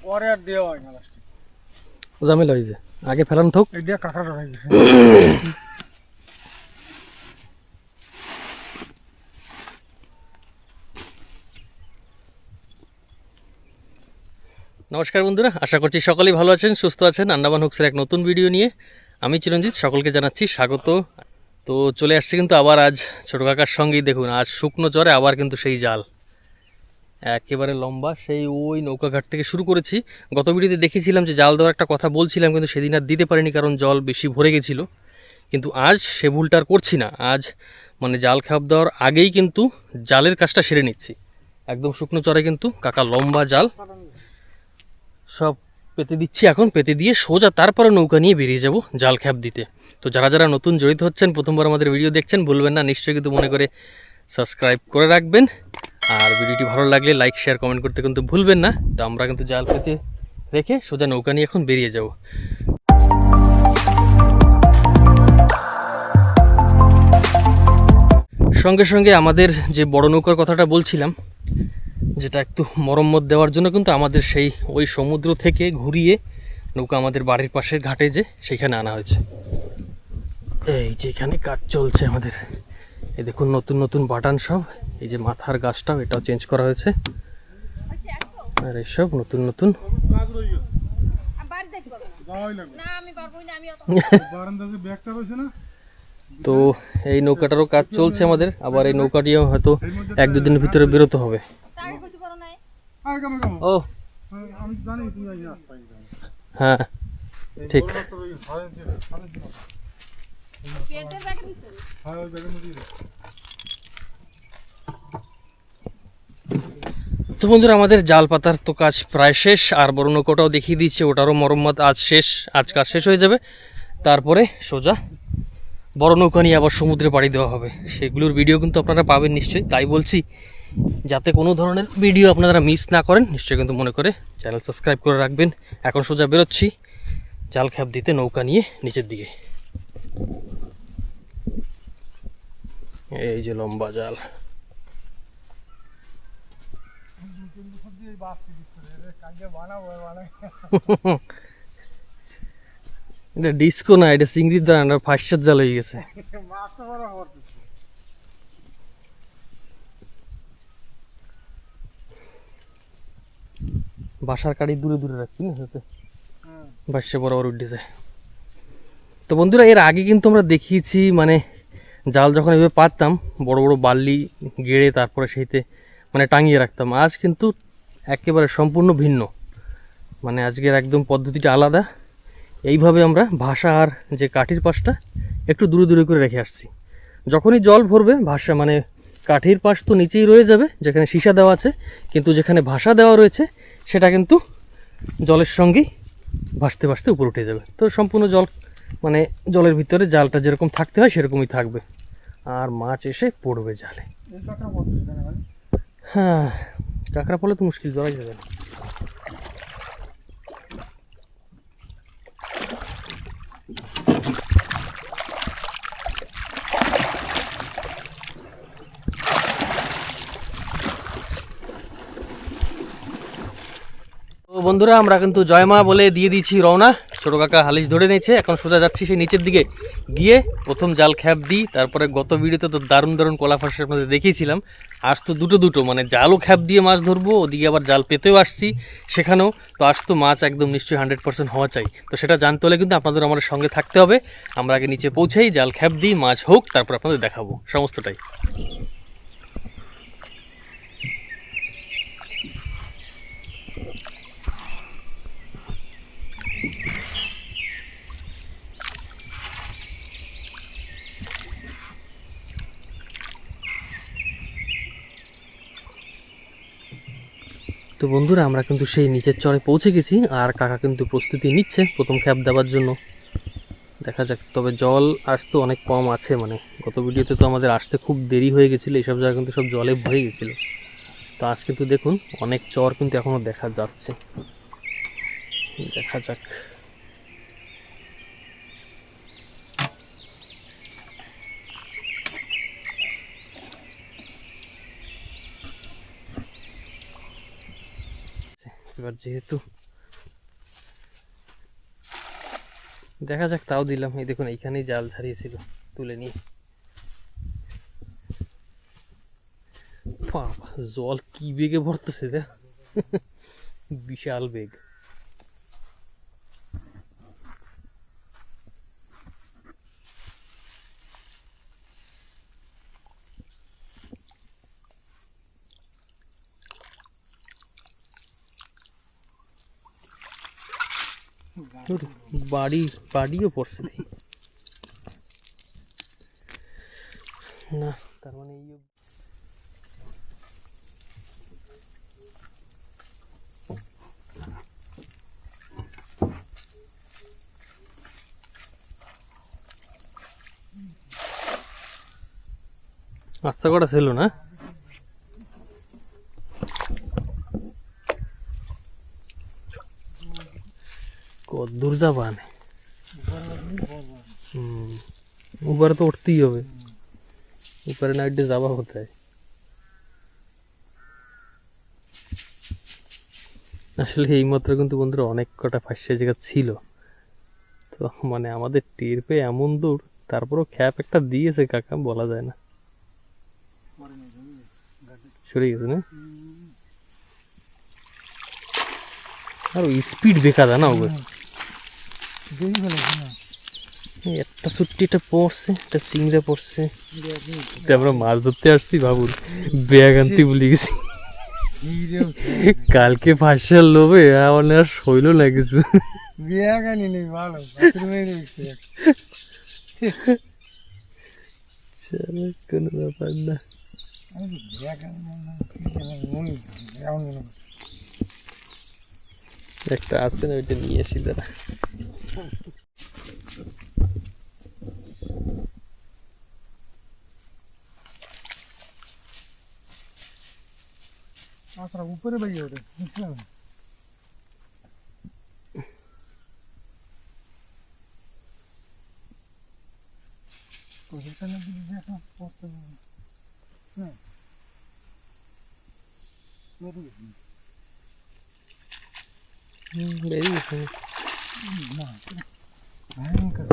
পরে আর দেওয়া হয় না লাস্টে ঝামেলা হয়েছে আগে ফেলানো থাক এই দিয়ে কাঁকড়া হয়ে গেছে নমস্কার বন্ধুরা, আশা করছি সকলেই ভালো আছেন, সুস্থ আছেন। আন্দামান হুকসের এক নতুন ভিডিও নিয়ে আমি চিরঞ্জিত সকলকে জানাচ্ছি স্বাগত। তো চলে আসছে কিন্তু আবার আজ ছোটো কাকার সঙ্গেই। দেখুন আজ শুকনো চরে আবার কিন্তু সেই জাল একেবারে লম্বা, সেই ওই নৌকাঘাট থেকে শুরু করেছি। গত ভিডিওতে দেখেছিলাম যে জাল দেওয়ার একটা কথা বলছিলাম, কিন্তু সেদিন আর দিতে পারিনি কারণ জল বেশি ভরে গেছিলো। কিন্তু আজ সে ভুলটা আর করছি না। আজ মানে জাল খাপ দেওয়ার আগেই কিন্তু জালের কাজটা সেরে নিচ্ছি। একদম শুকনো চরে কিন্তু কাকা লম্বা জাল সব পেতে দিচ্ছি। এখন পেতে দিয়ে সোজা তারপরে নৌকা নিয়ে বেরিয়ে যাব জাল খ্যাপ দিতে। তো যারা যারা নতুন জড়িত হচ্ছেন, প্রথমবার আমাদের ভিডিও দেখছেন, ভুলবেন না নিশ্চয়ই কিন্তু মনে করে সাবস্ক্রাইব করে রাখবেন। আর ভিডিওটি ভালো লাগলে লাইক শেয়ার কমেন্ট করতে কিন্তু ভুলবেন না। তো আমরা কিন্তু জাল পেতে রেখে সোজা নৌকা নিয়ে এখন বেরিয়ে যাব। সঙ্গে সঙ্গে আমাদের যে বড় নৌকার কথাটা বলছিলাম, যেটা একটু মরম্মত দেওয়ার জন্য কিন্তু আমাদের সেই ওই সমুদ্র থেকে ঘুরিয়ে নৌকা আমাদের বাড়ির পাশের ঘাটে যে সেইখানে আনা হয়েছে। এই যে এখানে কাজ চলছে আমাদের, এই দেখুন নতুন নতুন বাটান সব, এই যে মাথার গাছটাও এটাও চেঞ্জ করা হয়েছে, আর এইসব নতুন নতুন। তো এই নৌকাটারও কাজ চলছে আমাদের, আবার এই নৌকাটিও হয়তো এক দুদিনের ভিতরে বেরোতে হবে। ও হ্যাঁ ঠিক। তো বন্ধুরা, আমাদের জাল পাতার তো কাজ প্রায় শেষ, আর বড় নৌকাটাও দেখিয়ে দিচ্ছে, ওটারও মরম্মত আজ শেষ। আজ কাজ শেষ হয়ে যাবে, তারপরে সোজা বড় নৌকা নিয়ে আবার সমুদ্রে পাড়ি দেওয়া হবে। সেগুলোর ভিডিও কিন্তু আপনারা পাবেন নিশ্চয়ই। তাই বলছি, যাতে কোনো ধরনের ভিডিও আপনারা মিস না করেন, নিশ্চয়ই কিন্তু মনে করে চ্যানেল সাবস্ক্রাইব করে রাখবেন। এখন সোজা বেরোচ্ছি জাল খ্যাপ দিতে নৌকা নিয়ে নিচের দিকে। এই যে লম্বা জাল, এটা ডিস্কো না, এটা চিংড়ির দানা, ফাঁসের জাল হয়ে গেছে। বাসার কাড়ি দূরে দূরে রাখছি না, যাতে বাসে বরাবর উঠে যায়। তো বন্ধুরা, এর আগে কিন্তু আমরা দেখিয়েছি, মানে জাল যখন এভাবে পাততাম বড় বড় বালি গেড়ে তারপরে সেইতে মানে টাঙিয়ে রাখতাম। আজ কিন্তু একেবারে সম্পূর্ণ ভিন্ন, মানে আজকের একদম পদ্ধতিটা আলাদা। এইভাবে আমরা ভাসা আর যে কাঠির পাশটা একটু দূরে দূরে করে রেখে আসছি। যখনই জল ভরবে ভাসা মানে কাঠির পাশ তো নিচেই রয়ে যাবে যেখানে সীসা দেওয়া আছে, কিন্তু যেখানে ভাসা দেওয়া রয়েছে সেটা কিন্তু জলের সঙ্গেই ভাসতে ভাসতে উপরে উঠে যাবে। তো সম্পূর্ণ জল মানে জলের ভিতরে জালটা যেরকম থাকতে হয় সেরকমই থাকবে, আর মাছ এসে পড়বে জালে। হ্যাঁ, কাঁকড়া পড়লে তো মুশকিল, জড়াই যাবে না। তো বন্ধুরা, আমরা কিন্তু জয়মা বলে দিয়ে দিয়েছি রওনা। ছোটো কাকা হালিশ ধরে নিয়েছে, এখন সোজা যাচ্ছি সেই নিচের দিকে গিয়ে প্রথম জাল খ্যাপ দিই। তারপরে গত ভিডিওতে তো দারুণ দারুণ কলা ফাঁসের আপনাদের দেখিয়েছিলাম। আজ তো দুটো মানে জালও খ্যাপ দিয়ে মাছ ধরবো, ওদিকে আবার জাল পেতেও আসছি সেখানেও। তো আজ তো মাছ একদম নিশ্চয়ই 100% হওয়া চাই। তো সেটা জানতে হলে কিন্তু আপনাদের আমাদের সঙ্গে থাকতে হবে। আমরা আগে নিচে পৌঁছেই জাল খ্যাপ দিই, মাছ হোক, তারপর আপনাদের দেখাবো সমস্তটাই। তো বন্ধুরা, আমরা কিন্তু সেই নিচের চরে পৌঁছে গেছি, আর কাকা কিন্তু প্রস্তুতি নিচ্ছে প্রথম খ্যাপ দেওয়ার জন্য। দেখা যাক, তবে জল আসতে অনেক কম আছে, মানে গত ভিডিওতে তো আমাদের আসতে খুব দেরি হয়ে গেছিলো, এইসব জায়গা কিন্তু সব জলে ভরে গেছিলো। তো আজ কিন্তু দেখুন অনেক চর কিন্তু এখনও দেখা যাচ্ছে, দেখা যাক। এবার যেহেতু দেখা যাক, তাও দিলাম। এই দেখুন এইখানেই জাল ছাড়িয়েছিল, তুলে নিয়ে। বাবা, জল কি বেগে ভরতেছে দেখ, বিশাল বেগ। বাড়িও পড়ছে দেখি। না, তার মানে এই আচ্ছা কটা ছিল না। কদ্দূর যাবান, উপরে তো উঠতেই হবে, উপরে না উঠে যাবা কোথায়? আসলে এই মাত্র কিন্তু বন্ধুরা অনেক কটা ফাঁসিয়া জায়গা ছিল, তো মানে আমাদের টের পেয়ে এমন দূর, তারপরও খ্যাপ একটা দিয়েছে কাকা, বলা যায় না। সরে গেছে না, আর স্পিড বেকার না ওগুলো। একটা ছুট্টি একটা পড়ছে, একটা সিংড়া পড়ছে। আমরা মাছ ধরতে আসছি ভাবুন, ব্যাগ আনতে ভুলে গেছি। কালকে ফাঁসার লোভে আমার আর শৈল না কিছু। ব্যাগ আনিনি, ভালো কোনো ব্যাপার না। একটা আছে না, ওইটা নিয়ে আসি দাঁড়া। উপরে বাইরে ওঠে, বুঝলাম। বেরিয়েছে না, ভয়ঙ্কর।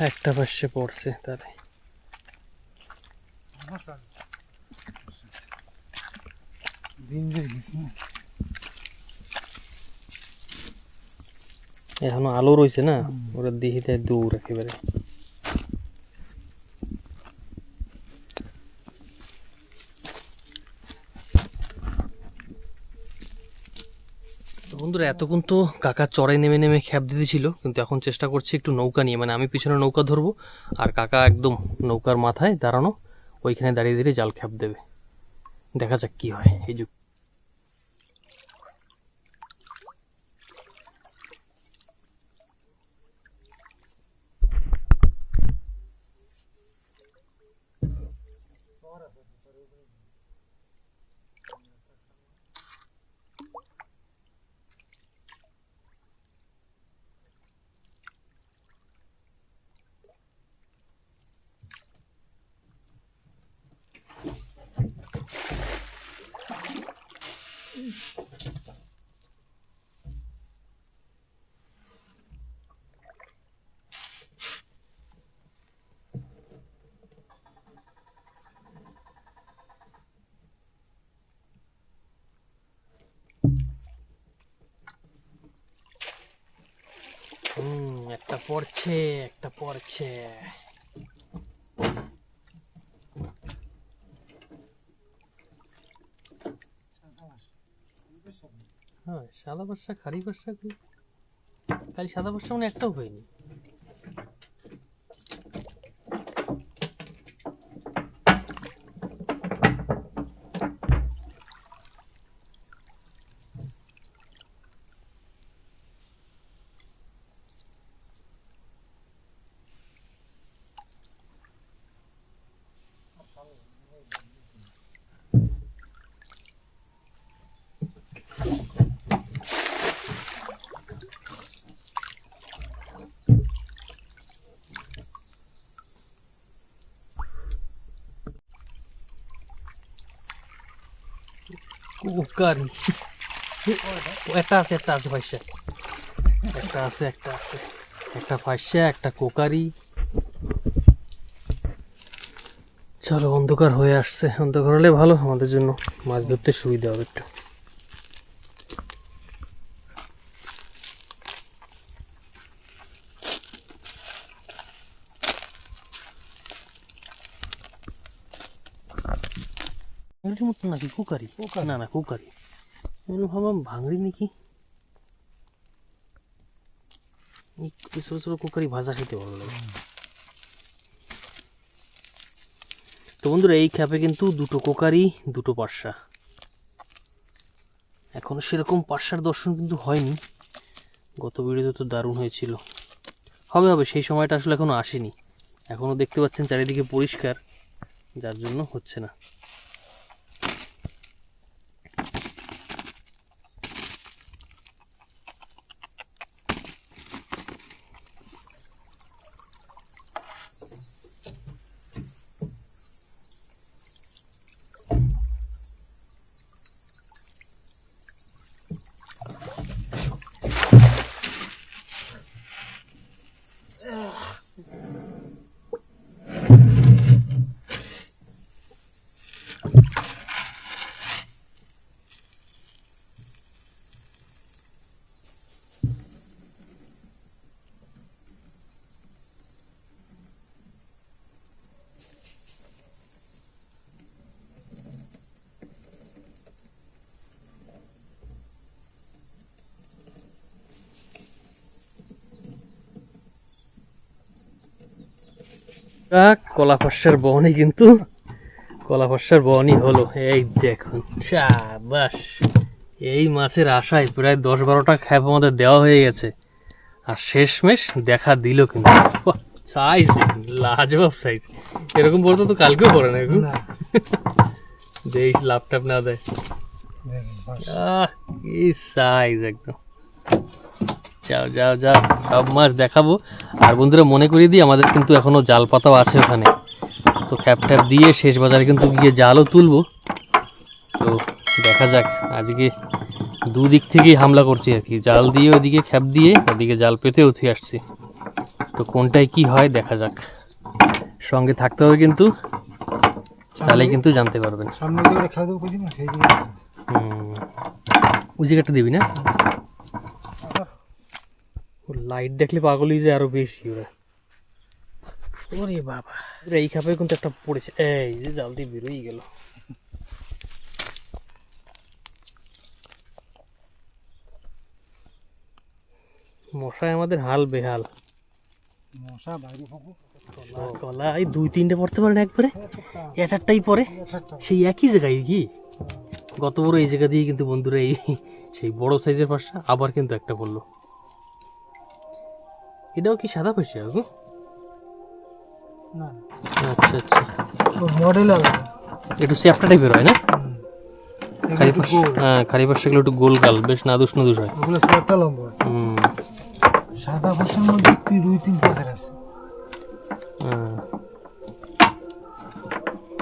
একটা পাশে পড়ছে তাহলে। এখনো আলো রয়েছে না, ওরা দিহিতে দৌড় একেবারে। বন্ধুরা, এতক্ষণ তো কাকা চড়াই নেমে নেমে খ্যাপ দিতেছিল, কিন্তু এখন চেষ্টা করছি একটু নৌকা নিয়ে, মানে আমি পিছনে নৌকা ধরবো আর কাকা একদম নৌকার মাথায় দাঁড়ানো, ওইখানে দাঁড়িয়ে দাঁড়িয়ে জাল খ্যাপ দেবে। দেখা যাক কি হয় এই যুগ। একটা পড়ছে, একটা পড়ছে। হ্যাঁ, সাদা বর্ষা খারি বর্ষা, কাল সাদা বর্ষা মানে একটাও হয়নি। কোকারি একটা আছে পাইসা, একটা আছে একটা পাইসা, একটা কোকারি। চলো, অন্ধকার হয়ে আসছে, অন্ধকার হলে ভালো আমাদের জন্য, মাছ ধরতে সুবিধা হবে একটু। মতো নাকি কুকারি? না না, কুকারি। ভাবলাম ভাঙড়ি নাকি। ছোট ছোট কুকারি ভাজা খেতে ভালো লাগে। তো বন্ধুরা, এই খ্যাপে কিন্তু দুটো কোকারি, দুটো পার্শা। এখনো সেরকম পার্শার দর্শন কিন্তু হয়নি। গত ভিডিওতে তো দারুণ হয়েছিল। হবে সেই সময়টা আসলে এখনো আসেনি। এখনো দেখতে পাচ্ছেন চারিদিকে পরিষ্কার, যার জন্য হচ্ছে না। কলা ফর্সার বহনি কিন্তু কলা ফর্সার বহনি হলো। এই দেখুন, শাবাশ! এই মাছের আশায় প্রায় 10-12টা খ্যাপ আমাদের দেওয়া হয়ে গেছে, আর শেষমেশ দেখা দিল কিন্তু। সাইজ দেখুন, লাজবাব সাইজ। এরকম বলতে তো কালকেও পড়ে না এখন। দেখ লাভটাপ না দেয়, কি সাইজ একদম। যাও যাও যাও, সব মাছ দেখাবো। আর বন্ধুরা, মনে করিয়ে দিই, আমাদের কিন্তু এখনো জাল পাতাও আছে ওখানে। তো খ্যাপ ট্যাপ দিয়ে শেষ বাজারে কিন্তু গিয়ে জালও তুলবো। তো দেখা যাক, আজকে দুদিক থেকেই হামলা করছি আর কি। জাল দিয়ে ওইদিকে খ্যাপ দিয়ে, ওদিকে জাল পেতে উঠে আসছি। তো কোনটায় কি হয় দেখা যাক। সঙ্গে থাকতে হবে কিন্তু, তাহলেই কিন্তু জানতে পারবেন। ওই জায়গাটা দিবি না, লাইট দেখলে পাগল হয়ে যায় আরো বেশি ওরা। ওরে বাবা, এই খাপে কিন্তু একটা পড়েছে। এই যে জাল দিয়ে বেরোই গেল। মশায় আমাদের হাল বেহাল। কলা এই 2-3টে পড়তে পারেন একবারে, একটাই পরে সেই একই জায়গায় কি। গত বড় এই জায়গা দিয়ে কিন্তু বন্ধুরা এই সেই বড় সাইজের পাশা আবার কিন্তু একটা পড়লো। এটাও কি সাদা পাশা? আচ্ছা আচ্ছা, মডেল একটু চ্যাপটা টাইপের হয় না? হ্যাঁ, খালি পাশাগুলো একটু গোল গাল, বেশ নাদুস নাদুস হয়। ওগুলো চ্যাপটা লম্বা। সাদা পাশার মধ্যে 2-3 পাতার আছে।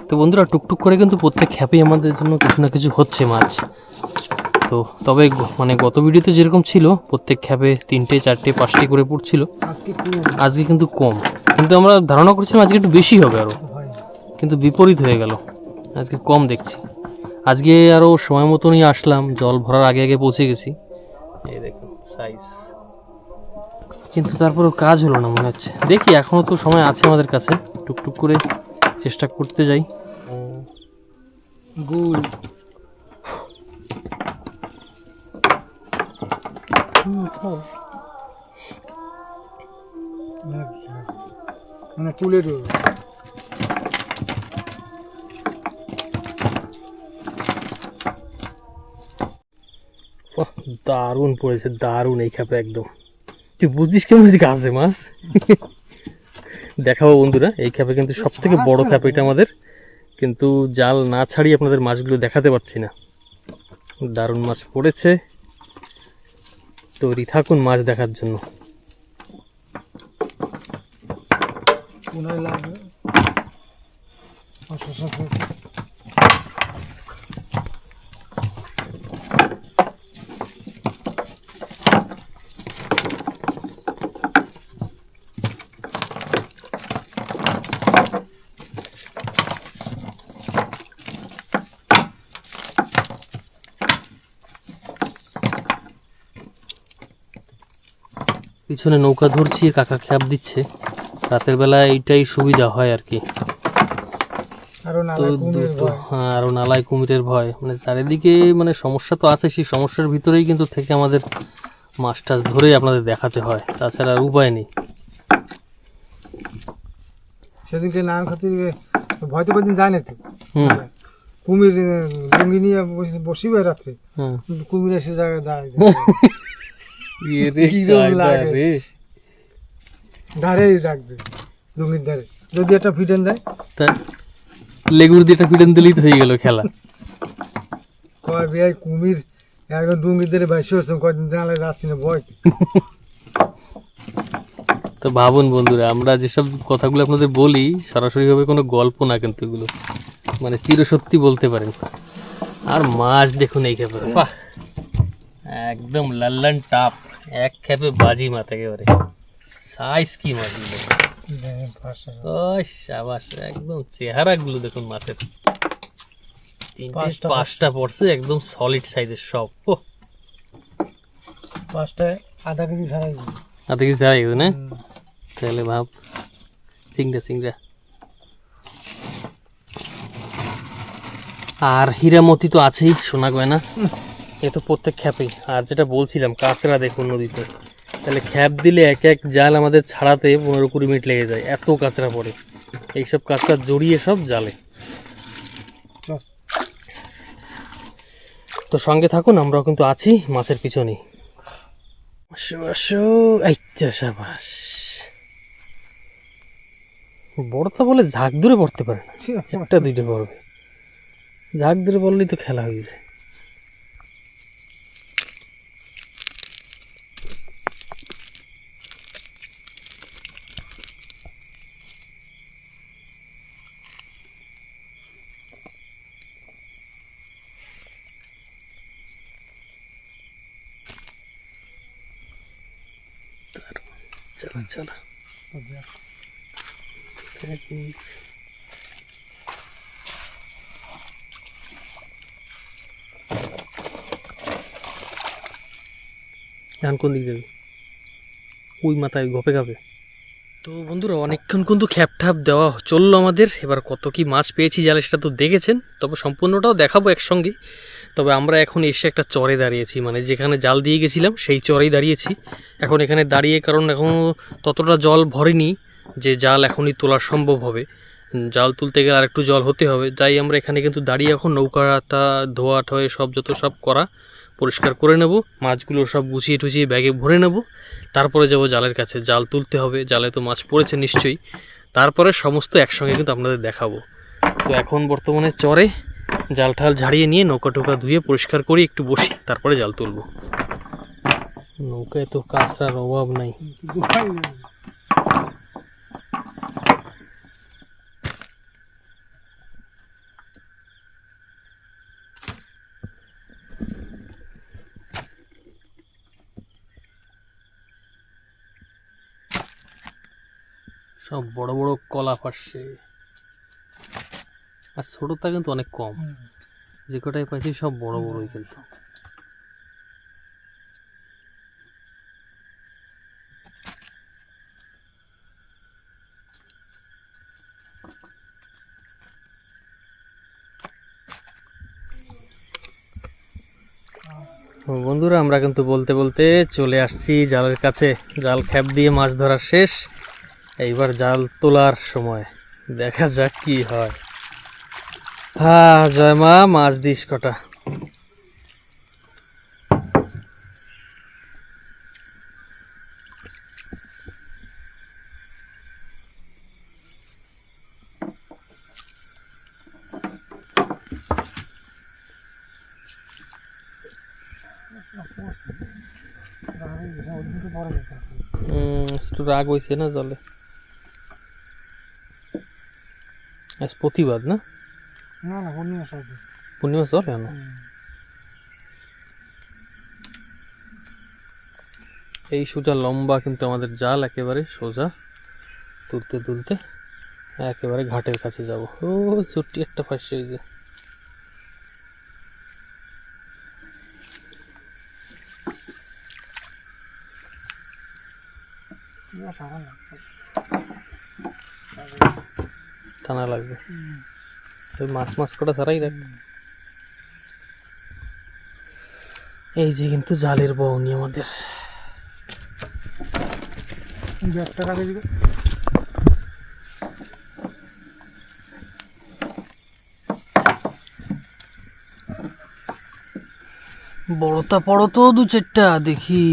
তো বন্ধুরা, টুকটুক করে কিন্তু প্রত্যেক খ্যাপেই আমাদের জন্য কিছু না কিছু হচ্ছে মাছ। তো তবে মানে গত ভিডিওতে যেরকম ছিল, প্রত্যেক খ্যাপে 3টে 4টে 5টে করে পড়ছিল, আজকে কিন্তু কম। কিন্তু আমরা ধারণা করছিলাম আজকে একটু বেশি হবে আরও, কিন্তু বিপরীত হয়ে গেল, আজকে কম দেখছি। আজকে আরও সময় মতনই আসলাম, জল ভরার আগে আগে পৌঁছে গেছি। এই দেখুন সাইজ, কিন্তু তারপরেও কাজ হলো না মনে হচ্ছে। দেখি, এখনও তো সময় আছে আমাদের কাছে, টুকটুক করে চেষ্টা করতে যাই। গোল মানে তুলে দেবো। দারুণ পড়েছে, দারুণ এই খাপে একদম। তুই বুঝছিস কেমন আছে মাছ? দেখাবো বন্ধুরা, এই খাপে কিন্তু সব থেকে বড় খাপ এটা আমাদের, কিন্তু জাল না ছাড়িয়ে আপনাদের মাছগুলো দেখাতে পারছি না। দারুণ মাছ পড়েছে, তৈরি থাকুন মাছ দেখার জন্য। পিছনে নৌকা ধরছি, কাকা খ্যাপ দিচ্ছে। রাতের বেলা এইটাই সুবিধা হয় আর কি। আরো তো নালায় কুমিরের ভয়। হ্যাঁ, আরও নালায় কুমিরের ভয়, মানে চারিদিকে মানে সমস্যা তো আছে, সেই সমস্যার ভিতরেই কিন্তু থেকে আমাদের মাছ টাছ ধরেই আপনাদের দেখাতে হয়, তাছাড়া আর উপায় নেই। সেদিনকে নান খাতির ভয় তো কোনদিন যায় না তো। হুম কুমির লুঙ্গি নিয়ে বসিবে রাত্রে, হুম কুমির এসে জায়গায় দাঁড়ায় ইয়ে রে, কিরম কায়দা লাগে। রে। ধারে রাখবে লুঙ্গির ধারে, যদি একটা ফিটেন দেয় তা লেগুর দিয়ে একটা পিটন দিলেই তো হয়ে গেল খেলা। কয় ভাই কুমির একদম ডুঙ্গির ধারে ভাসি হচ্ছে, কয়দিন নালে যাচ্ছি না ভয়। তো ভাবুন বন্ধুরা, আমরা যেসব কথাগুলো আপনাদের বলি সরাসরিভাবে কোনো গল্প না, কিন্তু এগুলো মানে চিরসত্যি বলতে পারেন। আর মাছ দেখুন এই খেপে, বাহ একদম লাল্লান টাপ, এক খেপে বাজি মাছ একেবারে। সাইজ কি মাছগুলো, ও সাবাস, একদম চেহারাগুলো দেখুন মাছের, তিনটে পাঁচটা পড়ছে একদম সলিড সাইজের সব। ও পাঁচটায় আধা কেজি ছাড়াই আধা কেজি ছাড়াই গেছে না? তাহলে ভাব, চিংড়া চিংড়া। আর হীরামতি তো আছেই, সোনা গয়না, এ তো প্রত্যেক খ্যাপেই। আর যেটা বলছিলাম কাঁচরা দেখুন নদীতে, তাহলে খ্যাপ দিলে এক এক জাল আমাদের ছাড়াতে 15-20 মিনিট লেগে যায়, এত কাঁচরা পড়ে। এইসব কাঁচরা জড়িয়ে সব জালে। তো সঙ্গে থাকুন, আমরাও কিন্তু আছি মাছের পিছনেই। আসো আসো, আইচ্ছা সাবাস। বড়টা বলে ঝাঁক দূরে পড়তে পারে না, একটা দুইটা পড়বে, ঝাঁক দূরে বললেই তো খেলা হয়ে যায়। চলো চলো, এখন কোন দিক যাবি? ওই মাথায় গপে খাবে। তো বন্ধুরা, অনেকক্ষণ কিন্তু খ্যাপ ঠ্যাপ দেওয়া চললো আমাদের। এবার কত কি মাছ পেয়েছি জালে সেটা তো দেখেছেন, তবে সম্পূর্ণটাও দেখাবো একসঙ্গে। তবে আমরা এখন এসে একটা চরে দাঁড়িয়েছি, মানে যেখানে জাল দিয়ে গেছিলাম সেই চরেই দাঁড়িয়েছি এখন এখানে দাঁড়িয়ে, কারণ এখনও ততটা জল ভরেনি যে জাল এখনই তোলা সম্ভব হবে। জাল তুলতে গেলে আর একটু জল হতে হবে, তাই আমরা এখানে কিন্তু দাঁড়িয়ে এখন নৌকাটা ধোয়া ঠোয়ে সব যত সব করা পরিষ্কার করে নেব, মাছগুলো সব গুছিয়ে টুছিয়ে ব্যাগে ভরে নেব, তারপরে যাব জালের কাছে। জাল তুলতে হবে, জালে তো মাছ পড়েছে নিশ্চয়ই, তারপরে সমস্ত একসঙ্গে কিন্তু আপনাদের দেখাবো। তো এখন বর্তমানে চরে জাল ঠাল ঝাড়িয়ে নিয়ে নৌকা টোকা ধুয়ে পরিষ্কার করি, একটু বসি, তারপরে জাল তুলবো। নৌকায় তো কাঁচরার অভাব নাই। সব বড় বড় কলা পাশে, আর ছোটটা কিন্তু অনেক কম, যে কটাই পাইছি সব বড় বড়ই কিন্তু। বন্ধুরা, আমরা কিন্তু বলতে বলতে চলে আসছি জালের কাছে। জাল খ্যাপ দিয়ে মাছ ধরা শেষ, এইবার জাল তোলার সময়, দেখা যাক কি হয়। হ্যাঁ জয় মা, মাছ দিস কটা। একটু রাগ হয়েছে না জলে, আজ প্রতিবাদ না, না না পূর্ণিমা সব পূর্ণিমা চলে না। এই সোজা লম্বা কিন্তু আমাদের জাল, একেবারে সোজা তুলতে তুলতে একেবারে ঘাটের কাছে যাব। ও ছোট্টি একটা ফাঁসি হয়েছে। টানা লাগবে, ওই মাছ মাছ কটা ছাড়াই রাখ। এই যে কিন্তু জালের বউনি আমাদের। ব্যাগটা কাটে দিবে। বড়টা পড়ো তো দু চারটা দেখি।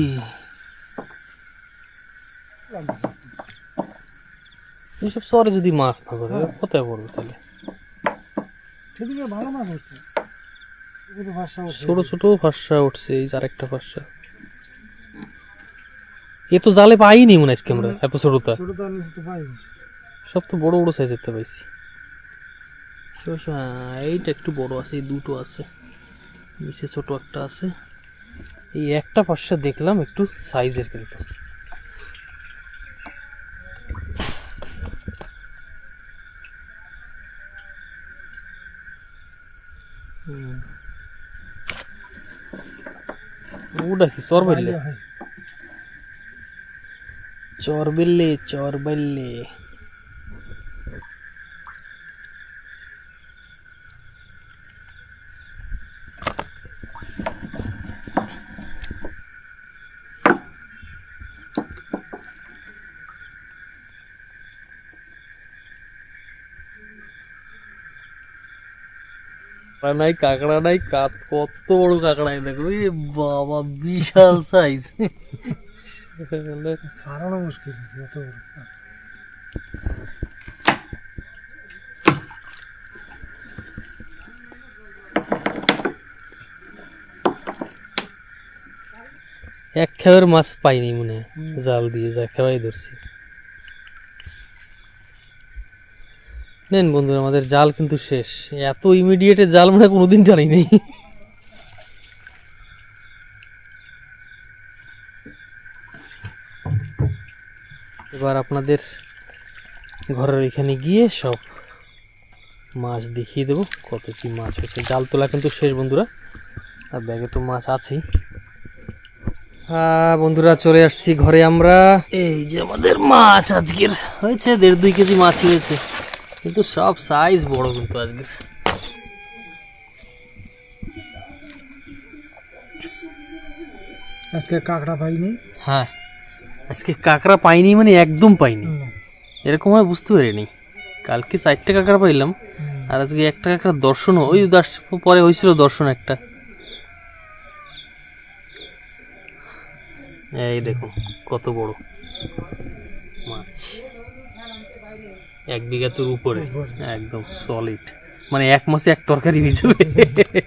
এইসব শহরে যদি মাছ না করে কোথায় পড়বে তাহলে? সেদিকে ভালো মাছ হচ্ছে, ছোট ছোট ফাঁসা উঠছে, এই আরেকটা ফাঁসা। এ তো জালে পাইনি মনে আজকে আমরা, এত ছোটটা। সব তো বড় বড় সাইজের তে পাইছি। এইটা একটু বড় আছে, এই দুটো আছে, নিচে ছোট একটা আছে। এই একটা ফাঁসা দেখলাম একটু সাইজের, কিন্তু ওটা কি চরবেল্লে? চরবেল্লে চরবেল্লে। নাই কাঁকড়া নাই, কত বড় কাঁকড়া দেখো, এ বাবা বিশাল সাইজ। সারানো মুশকিল এত বড়। এক খেয়ের মাছ পাইনি মনে হয়, জাল দিয়ে যা খেয়াই ধরছি। নেন বন্ধুরা, আমাদের জাল কিন্তু শেষ। এত ইমিডিয়েটে জাল মনে হয় কোনোদিন জানি নেই। এবার আপনাদের ঘরের এখানে গিয়ে সব মাছ দেখিয়ে দেবো, কত কি মাছ হচ্ছে। জাল তোলা কিন্তু শেষ বন্ধুরা, আর ব্যাগে তো মাছ আছেই। হ্যাঁ বন্ধুরা, চলে আসছি ঘরে আমরা। এই যে আমাদের মাছ আজকের হয়েছে 1.5-2 কেজি মাছ হয়েছে, কিন্তু সব সাইজ বড় কিন্তু আজকের। আজকে কাঁকড়া পাইনি। হ্যাঁ, আজকে কাঁকড়া পাইনি মানে একদম পাইনি, এরকম হয় বুঝতে পারিনি। কালকে 4টে কাঁকড়া পাইলাম, আর আজকে একটা কাঁকড়া দর্শনও, ওই 10 পরে হয়েছিল দর্শন একটা। এই দেখুন কত বড় মাছ, 1 বিঘাতের উপরে, একদম সলিড, মানে 1 মাসে 1 তরকারি হয়ে যাবে।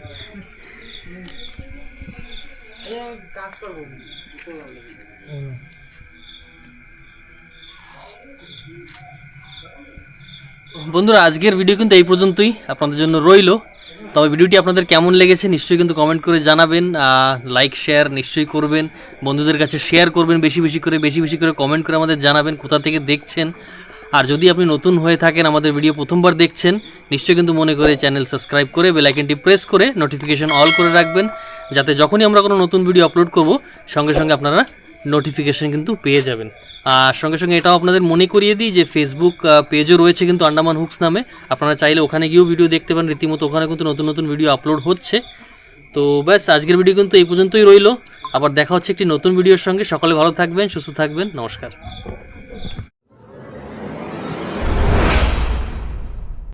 বন্ধুরা, আজকের ভিডিও কিন্তু এই পর্যন্তই আপনাদের জন্য রইলো। তবে ভিডিওটি আপনাদের কেমন লেগেছে নিশ্চয়ই কিন্তু কমেন্ট করে জানাবেন। লাইক শেয়ার নিশ্চয়ই করবেন, বন্ধুদের কাছে শেয়ার করবেন, বেশি বেশি করে কমেন্ট করে আমাদের জানাবেন কোথা থেকে দেখছেন। আর যদি আপনি নতুন হয়ে থাকেন, আমাদের ভিডিও প্রথমবার দেখছেন, নিশ্চয়ই কিন্তু মনে করে চ্যানেল সাবস্ক্রাইব করে বেল আইকনটি প্রেস করে নোটিফিকেশন অল করে রাখবেন, যাতে যখনই আমরা কোনো নতুন ভিডিও আপলোড করব সঙ্গে সঙ্গে আপনারা নোটিফিকেশন কিন্তু পেয়ে যাবেন। আর সঙ্গে সঙ্গে এটাও আপনাদের মনে করিয়ে দিই যে ফেসবুক পেজও রয়েছে কিন্তু আন্ডামান হুকস নামে, আপনারা চাইলে ওখানে গিয়েও ভিডিও দেখতে পারেন। রীতিমতো ওখানে কিন্তু নতুন নতুন ভিডিও আপলোড হচ্ছে। তো ব্যাস, আজকের ভিডিও কিন্তু এই পর্যন্তই রইলো। আবার দেখা হচ্ছে একটি নতুন ভিডিওর সঙ্গে। সকলে ভালো থাকবেন, সুস্থ থাকবেন, নমস্কার।